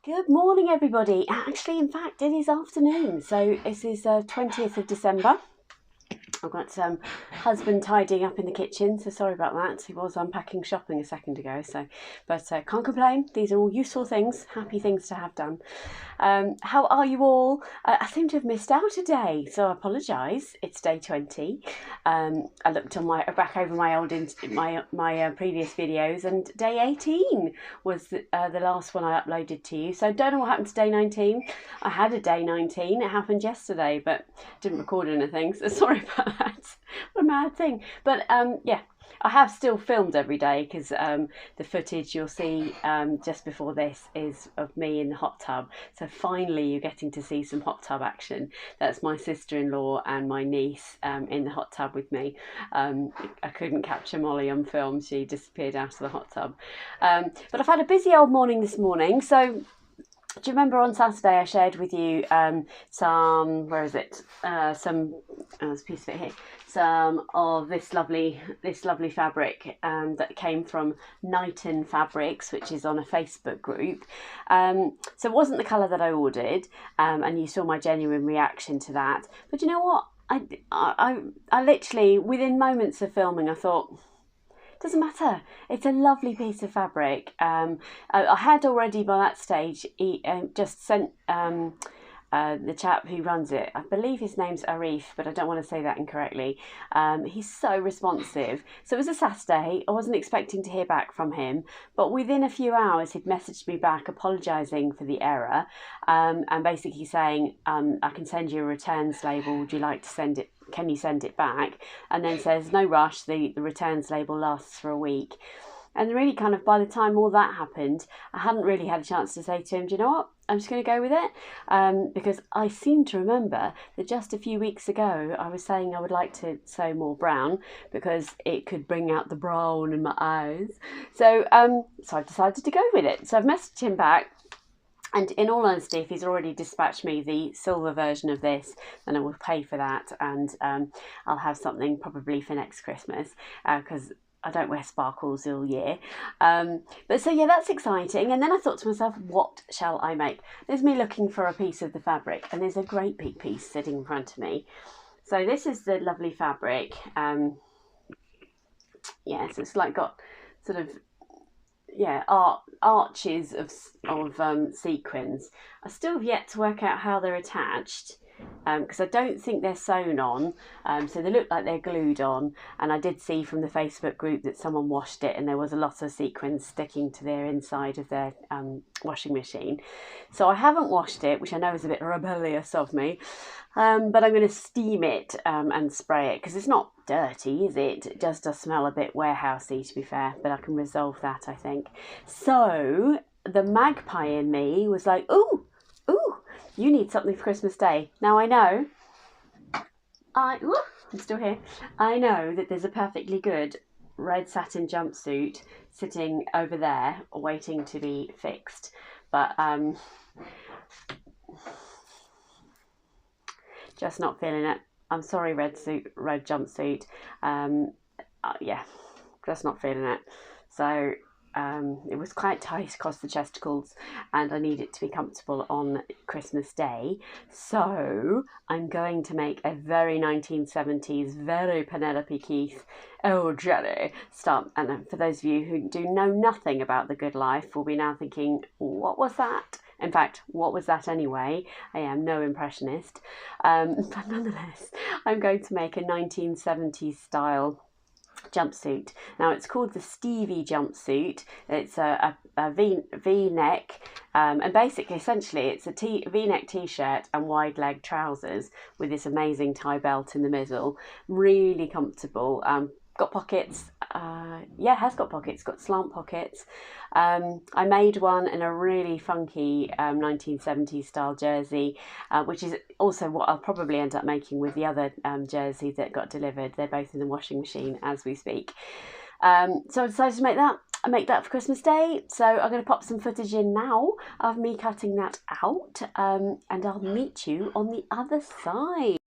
Good morning, everybody. Actually, in fact, it is afternoon. So this is 20th of December. I've got husband tidying up in the kitchen, so sorry about that. He was unpacking shopping a second ago, but can't complain. These are all useful things, happy things to have done. How are you all? I seem to have missed out a day, so I apologise. It's day 20. I looked on back over my old my previous videos, and day 18 was the last one I uploaded to you. So don't know what happened to day 19. I had a day 19. It happened yesterday, but didn't record anything. So sorry about that. What a mad thing. But yeah. I have still filmed every day because the footage you'll see just before this is of me in the hot tub. So finally you're getting to see some hot tub action. That's my sister-in-law and my niece in the hot tub with me. I couldn't capture Molly on film. She disappeared out of the hot tub. But I've had a busy old morning this morning. So do you remember on Saturday I shared with you some, there's a piece of it here, some of this lovely fabric that came from Knighton Fabrics, which is on a Facebook group. So it wasn't the colour that I ordered, and you saw my genuine reaction to that. But you know what? I literally, within moments of filming, I thought, doesn't matter. It's a lovely piece of fabric. I had already by that stage just sent the chap who runs it. I believe his name's Arif, but I don't want to say that incorrectly. He's so responsive. So it was a Saturday. I wasn't expecting to hear back from him, but within a few hours he'd messaged me back apologising for the error, and basically saying, I can send you a returns label. Would you like to send it? Can you send it back? And then says, no rush, the returns label lasts for a week. And really kind of by the time all that happened, I hadn't really had a chance to say to him, do you know what? I'm just going to go with it. Because I seem to remember that just a few weeks ago, I was saying I would like to sew more brown because it could bring out the brown in my eyes. So I decided to go with it. So I've messaged him back. And in all honesty, if he's already dispatched me the silver version of this, then I will pay for that, and I'll have something probably for next Christmas, because I don't wear sparkles all year. But so yeah, that's exciting. And then I thought to myself, what shall I make? There's me looking for a piece of the fabric, and there's a great big piece sitting in front of me. So this is the lovely fabric. Yeah, so it's like got sort of arches of sequins. I still have yet to work out how they're attached, because I don't think they're sewn on, so they look like they're glued on. And I did see from the Facebook group that someone washed it and there was a lot of sequins sticking to their inside of their washing machine. So I haven't washed it, which I know is a bit rebellious of me, but I'm going to steam it and spray it, because it's not dirty, is it? It just does smell a bit warehousey, to be fair, but I can resolve that, I think. So the magpie in me was like, ooh, you need something for Christmas Day. Now I know, I'm still here. I know that there's a perfectly good red satin jumpsuit sitting over there waiting to be fixed, but just not feeling it. I'm sorry, red jumpsuit. Yeah, just not feeling it. So it was quite tight across the chesticles, and I need it to be comfortable on Christmas Day. So I'm going to make a very 1970s, very Penelope Keith, oh Jenny style. And for those of you who do know nothing about The Good Life, will be now thinking, what was that? In fact, what was that anyway? I am no impressionist. But nonetheless, I'm going to make a 1970s style jumpsuit. Now it's called the Stevie jumpsuit. It's a V-neck, and basically, essentially, it's a V-neck t-shirt and wide leg trousers with this amazing tie belt in the middle. Really comfortable. Got pockets. Yeah, has got pockets. Got slant pockets. I made one in a really funky 1970s style jersey, which is also what I'll probably end up making with the other jersey that got delivered. They're both in the washing machine as we speak. So I decided to make that for Christmas Day. So I'm going to pop some footage in now of me cutting that out, and I'll meet you on the other side.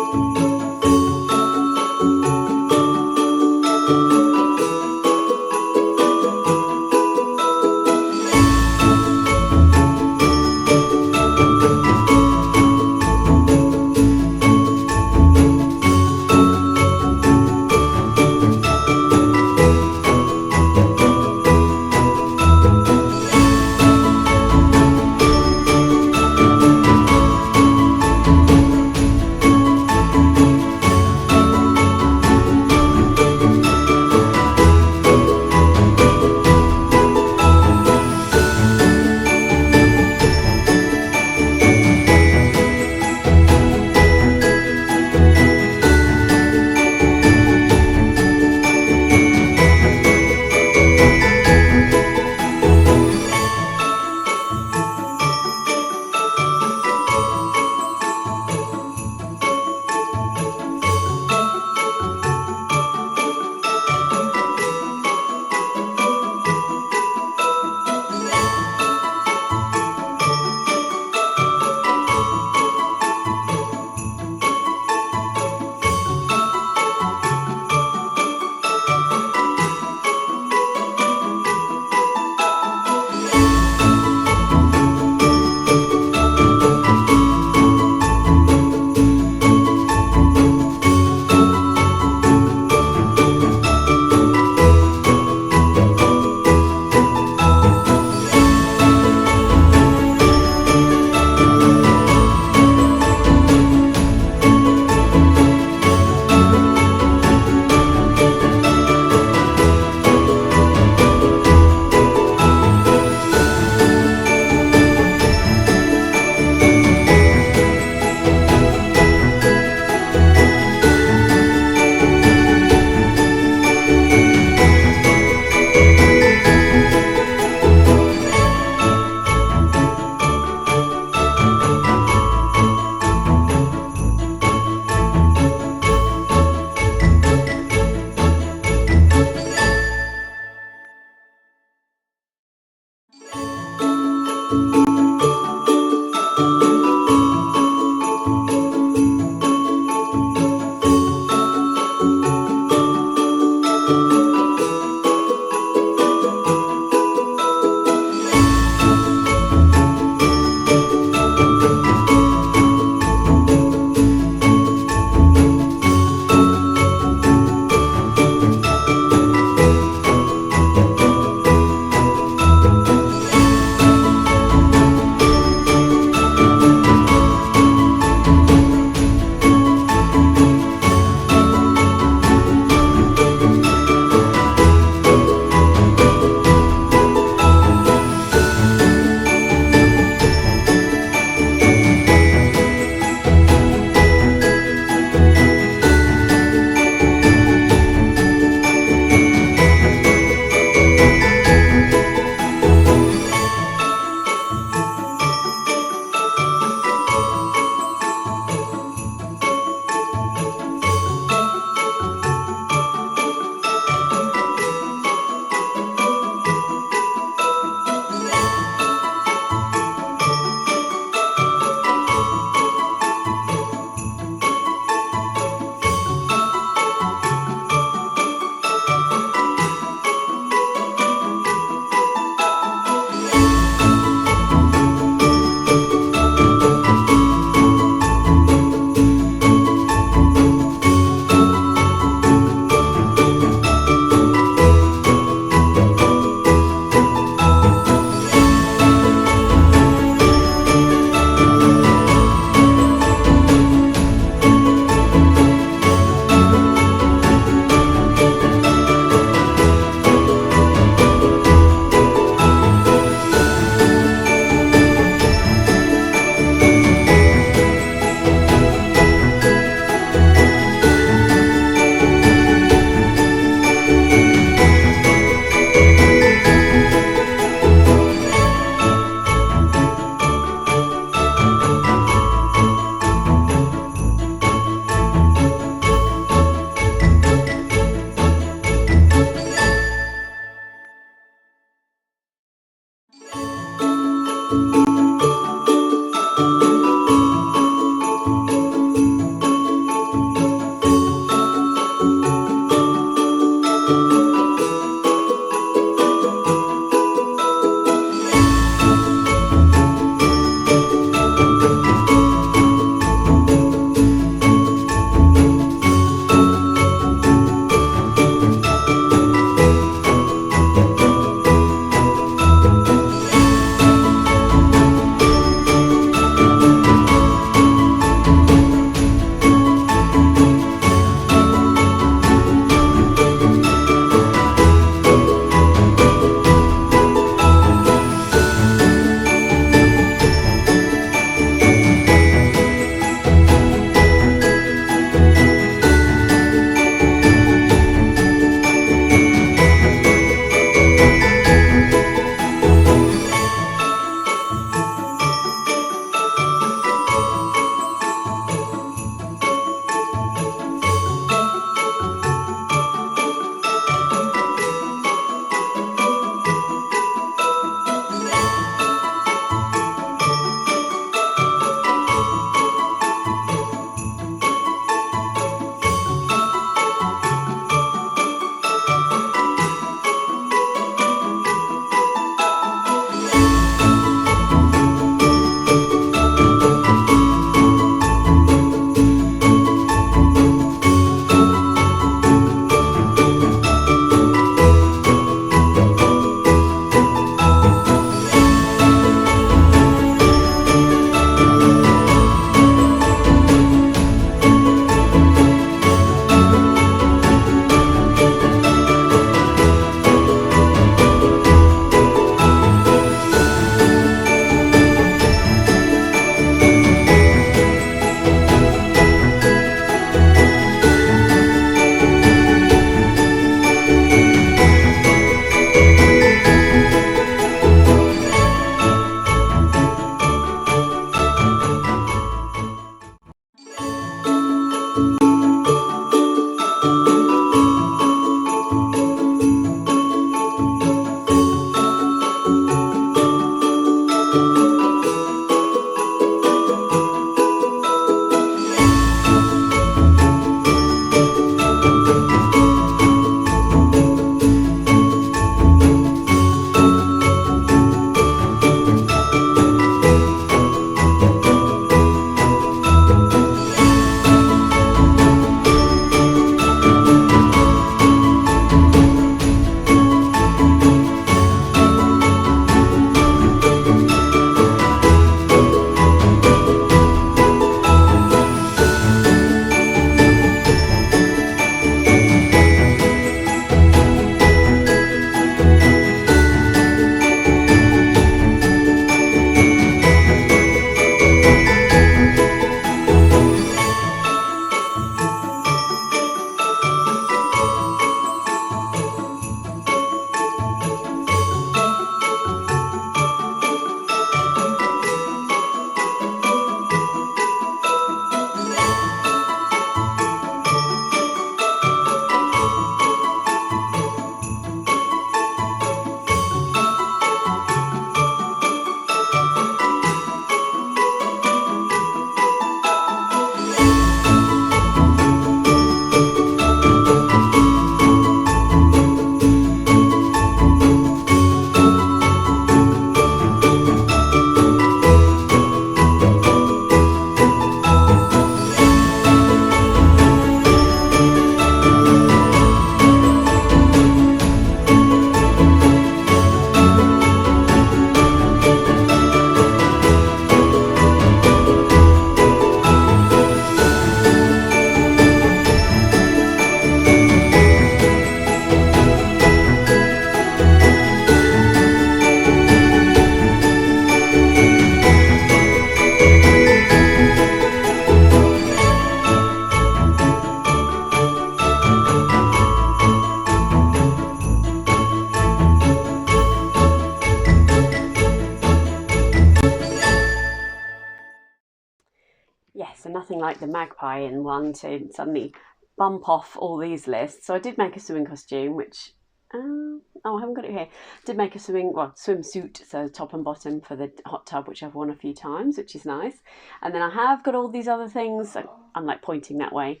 like the magpie in one to suddenly bump off all these lists. So I did make a swimming costume, which oh, I haven't got it here. Did make a swimsuit, so top and bottom for the hot tub, which I've worn a few times, which is nice. And then I have got all these other things. I'm like pointing that way,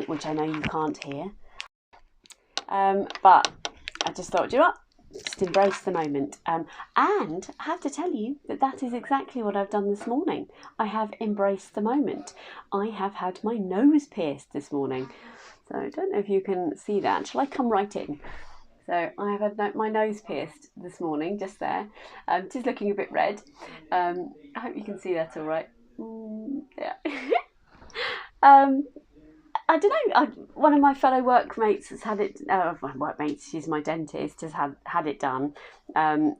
which I know you can't hear. But I just thought, you know what? Just embrace the moment. And I have to tell you that is exactly what I've done this morning. I have embraced the moment. I have had my nose pierced this morning. So I don't know if you can see that. Shall I come right in? So I have had my nose pierced this morning, just there. It is looking a bit red. I hope you can see that all right. Yeah. I don't know. One of my fellow workmates has had it. My workmates, she's my dentist, has had it done, and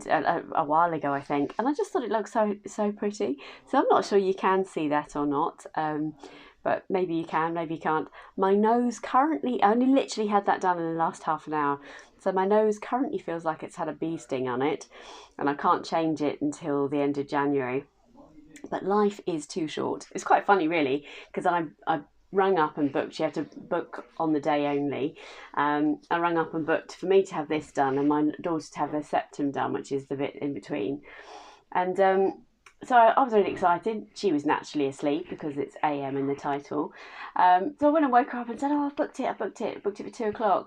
a while ago, I think. And I just thought it looked so pretty. So I'm not sure you can see that or not. But maybe you can, maybe you can't. My nose currently, I only literally had that done in the last half an hour. So my nose currently feels like it's had a bee sting on it, and I can't change it until the end of January. But life is too short. It's quite funny, really, because I rang up and booked. You have to book on the day only. I rang up and booked for me to have this done and my daughter to have her septum done, which is the bit in between. And so I was really excited. She was naturally asleep because it's AM in the title. So I went and woke her up and said, oh, I've booked it for 2:00.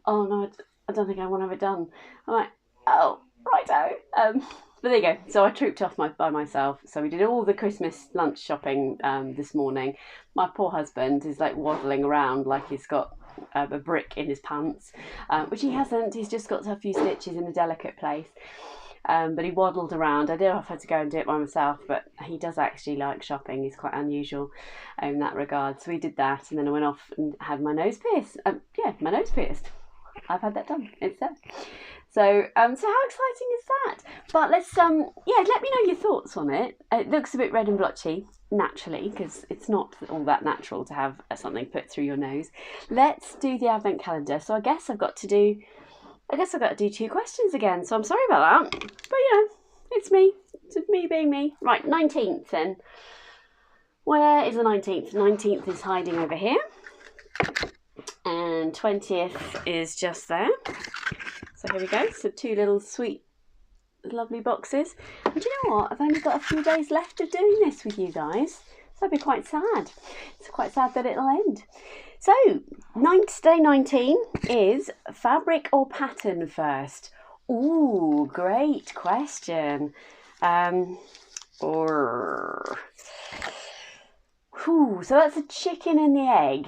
Oh no, I don't think I want to have it done. I'm like, oh, righto. But there you go. So I trooped off by myself. So we did all the Christmas lunch shopping this morning. My poor husband is like waddling around like he's got a brick in his pants, which he hasn't. He's just got a few stitches in a delicate place. But he waddled around. I did offer to go and do it by myself, but he does actually like shopping. He's quite unusual in that regard. So we did that, and then I went off and had my nose pierced. My nose pierced. I've had that done. It's there. So how exciting is that? But let's let me know your thoughts on it. It looks a bit red and blotchy, naturally, because it's not all that natural to have something put through your nose. Let's do the advent calendar. So I guess I've got to do 2 questions again. So I'm sorry about that. But it's me. It's me being me. Right, 19th then. Where is the 19th? 19th is hiding over here. And 20th is just there. So here we go. So 2 little sweet, lovely boxes. And do you know what? I've only got a few days left of doing this with you guys. So I'd be quite sad. It's quite sad that it'll end. So, day 19 is fabric or pattern first? Ooh, great question. So that's a chicken and the egg.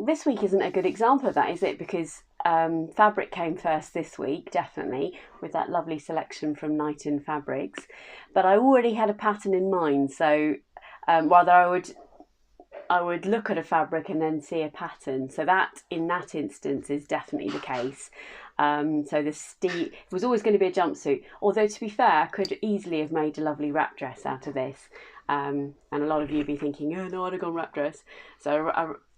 This week isn't a good example of that, is it? Because fabric came first this week, definitely, with that lovely selection from Knighton Fabrics. But I already had a pattern in mind, so rather I would look at a fabric and then see a pattern. So that, in that instance, is definitely the case. So it was always going to be a jumpsuit. Although, to be fair, I could easily have made a lovely wrap dress out of this. And a lot of you would be thinking, oh no, I'd have gone wrap dress. So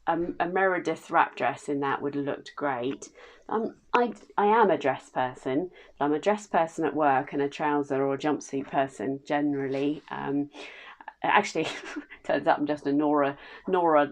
a Meredith wrap dress in that would have looked great. I am a dress person. I'm a dress person at work and a trouser or a jumpsuit person generally. Actually, turns out I'm just a Nora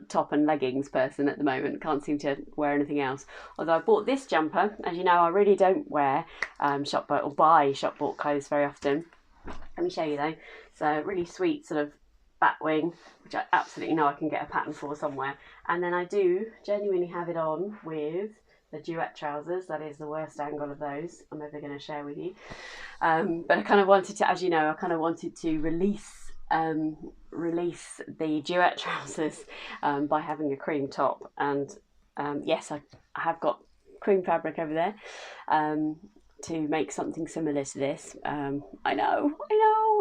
top and leggings person at the moment. Can't seem to wear anything else. Although I bought this jumper. As you know, I really don't wear buy shop bought clothes very often. Let me show you though. So really sweet sort of bat wing, which I absolutely know I can get a pattern for somewhere. And then I do genuinely have it on with the duet trousers. That is the worst angle of those I'm ever going to share with you. But I kind of wanted to, as you know, release the duet trousers by having a cream top. And yes, I have got cream fabric over there to make something similar to this. I know,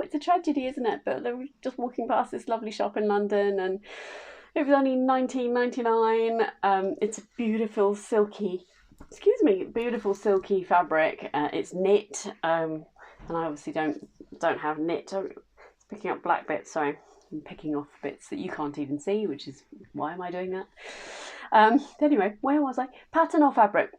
it's a tragedy, isn't it? But they were just walking past this lovely shop in London and it was only $19.99. It's a beautiful silky fabric. It's knit, and I obviously don't have knit. Picking up black bits, sorry. I'm picking off bits that you can't even see, which is, why am I doing that? Anyway, where was I? Pattern or fabric?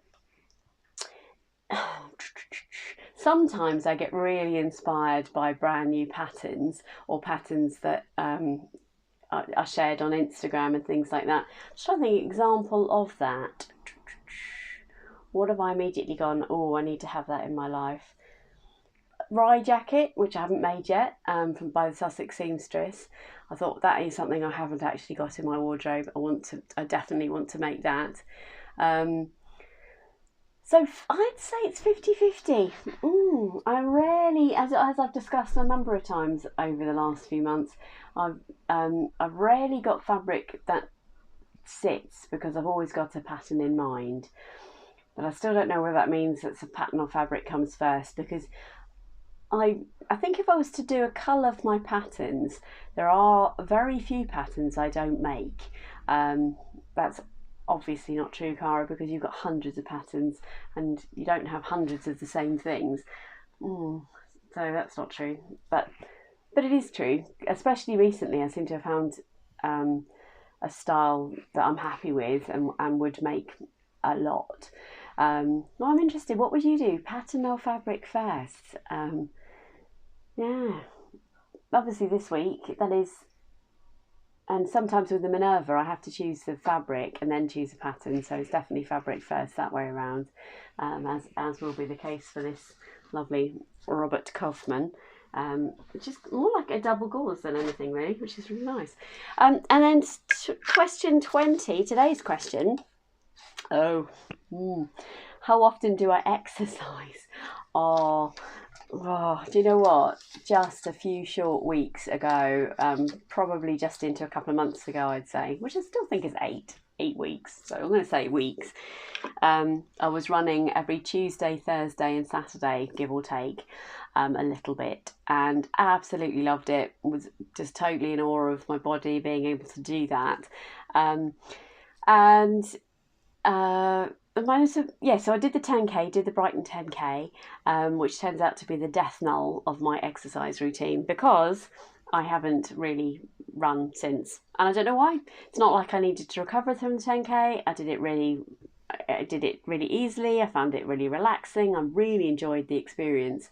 sometimes I get really inspired by brand new patterns or patterns that are shared on Instagram and things like that. I'm just trying to think example of that. What have I immediately gone, oh, I need to have that in my life? Rye jacket, which I haven't made yet, from by the Sussex seamstress. I thought that is something I haven't actually got in my wardrobe. I definitely want to make that. So I'd say it's 50-50. I rarely, as I've discussed a number of times over the last few months, I've rarely got fabric that sits because I've always got a pattern in mind. But I still don't know whether that means that the pattern or fabric comes first, because I think if I was to do a cull of my patterns, there are very few patterns I don't make. That's obviously not true, Cara, because you've got hundreds of patterns and you don't have hundreds of the same things. So that's not true, but it is true. Especially recently, I seem to have found a style that I'm happy with and would make a lot. Well, I'm interested. What would you do, pattern or fabric first? Yeah, obviously this week that is. And sometimes with the Minerva, I have to choose the fabric and then choose a pattern. So it's definitely fabric first that way around, as will be the case for this lovely Robert Kaufman, which is more like a double gauze than anything really, which is really nice. And then question 20, today's question. How often do I exercise? Oh, do you know what? Just a few short weeks ago, probably just into a couple of months ago, I'd say, which I still think is 8 weeks. So I'm going to say weeks. I was running every Tuesday, Thursday and Saturday, give or take, a little bit, and absolutely loved it. Was just totally in awe of my body being able to do that. So I did the 10k, did the Brighton 10k, which turns out to be the death knell of my exercise routine, because I haven't really run since, and I don't know why. It's not like I needed to recover from the 10k. I did it really easily. I found it really relaxing. I really enjoyed the experience.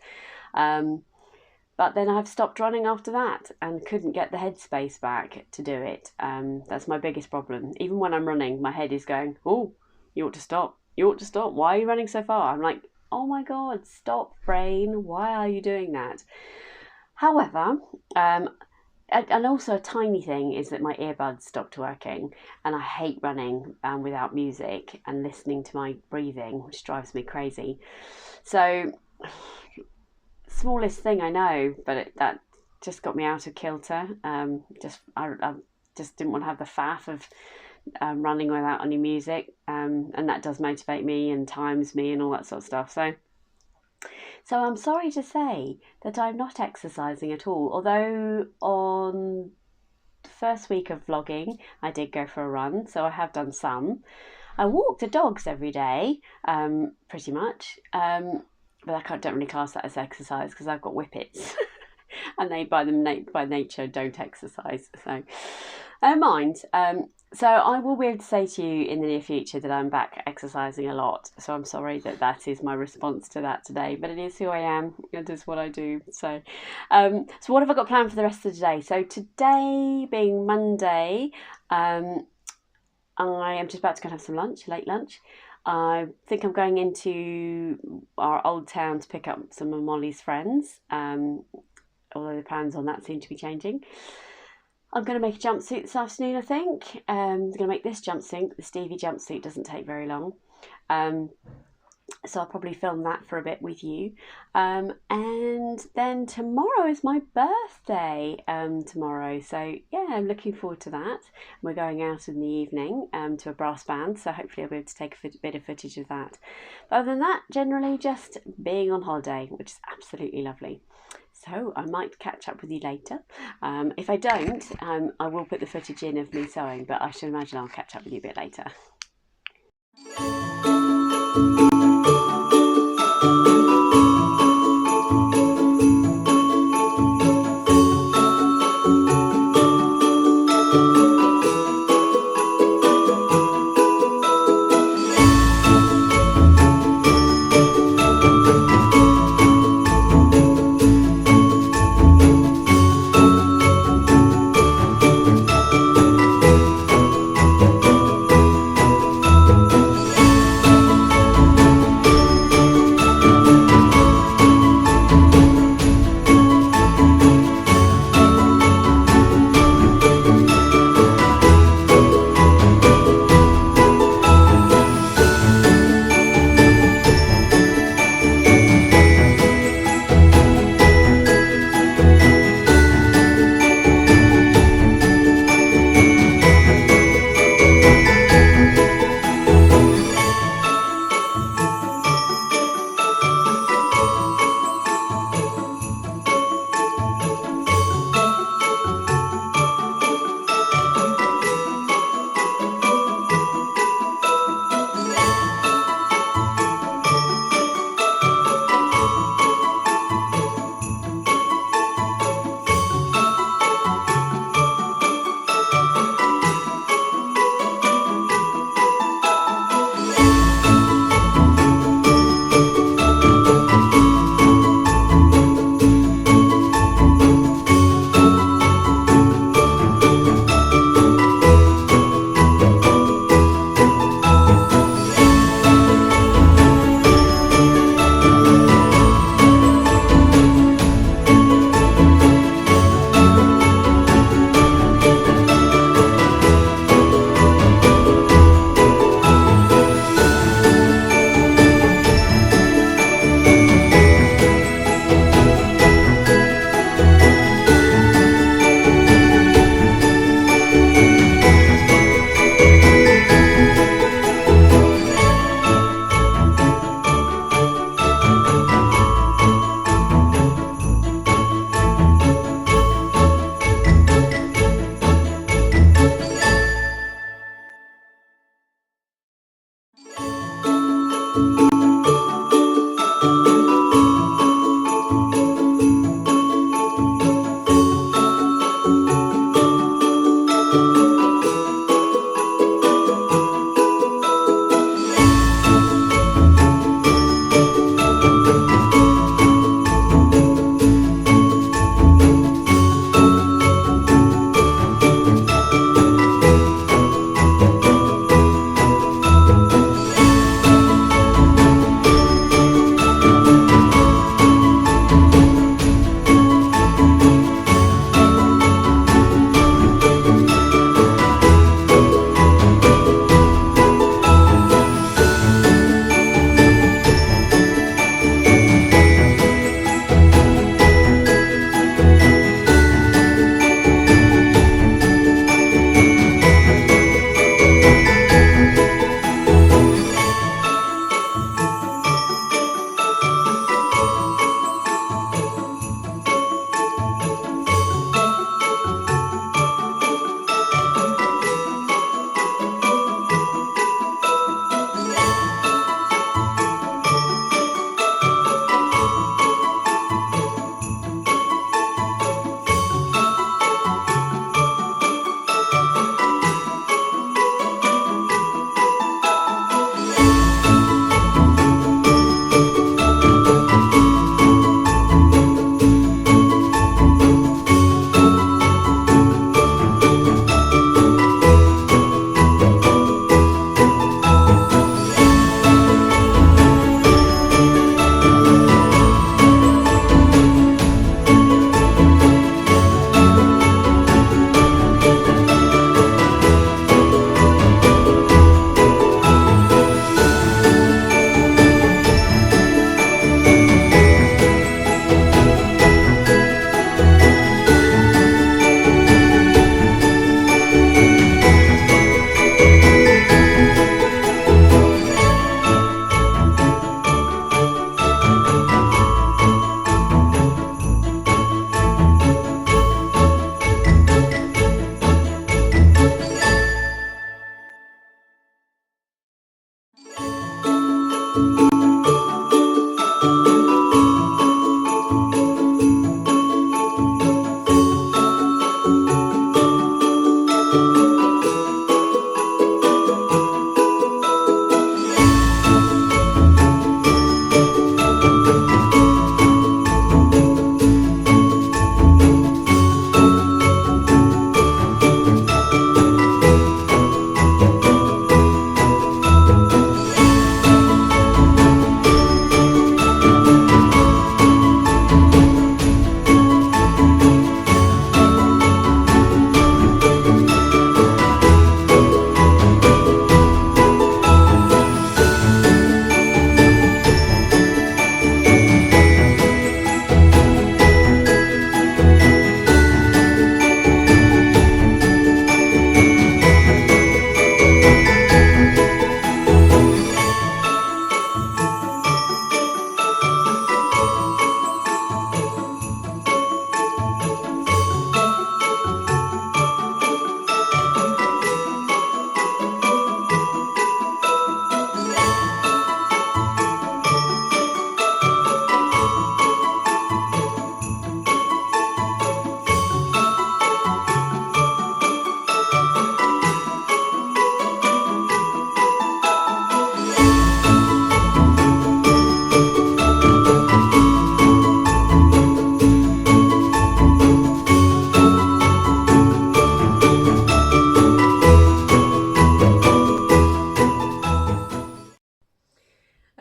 But then I've stopped running after that and couldn't get the headspace back to do it. That's my biggest problem. Even when I'm running, my head is going, oh, you ought to stop. You ought to stop. Why are you running so far? I'm like, oh my God, stop, brain. Why are you doing that? However, and also a tiny thing is that my earbuds stopped working, and I hate running without music and listening to my breathing, which drives me crazy. So, smallest thing I know, but that just got me out of kilter. I just didn't want to have the faff of running without any music, and that does motivate me and times me and all that sort of stuff. So I'm sorry to say that I'm not exercising at all, although on the first week of vlogging I did go for a run, so I have done some. I walk the dogs every day, pretty much, but I don't really class that as exercise because I've got whippets and they by nature don't exercise, so I don't mind. So I will be able to say to you in the near future that I'm back exercising a lot. So I'm sorry that is my response to that today, but it is who I am. It is what I do. So what have I got planned for the rest of the day? So today being Monday, I am just about to go and have some lunch, late lunch. I think I'm going into our old town to pick up some of Molly's friends, although the plans on that seem to be changing. I'm going to make a jumpsuit this afternoon, I think. I'm going to make this jumpsuit. The Stevie jumpsuit doesn't take very long. So I'll probably film that for a bit with you. And then tomorrow is my birthday, tomorrow. So yeah, I'm looking forward to that. We're going out in the evening to a brass band, so hopefully I'll be able to take a bit of footage of that. But other than that, generally just being on holiday, which is absolutely lovely. So I might catch up with you later. If I don't, I will put the footage in of me sewing, but I should imagine I'll catch up with you a bit later.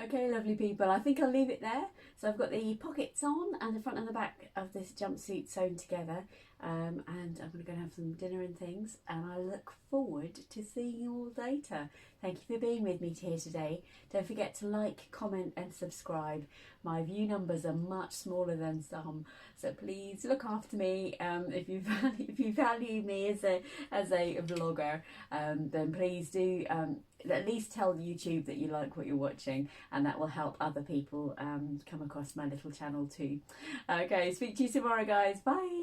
Okay, lovely people, I think I'll leave it there. So I've got the pockets on and the front and the back of this jumpsuit sewn together, and I'm going to go and have some dinner and things, and I look forward to seeing you all later. Thank you for being with me here today. Don't forget to like, comment and subscribe. My view numbers are much smaller than some, so please look after me. If you value me as a vlogger, then please do at least tell YouTube that you like what you're watching, and that will help other people come across my little channel too. Okay, speak to you tomorrow, guys. Bye.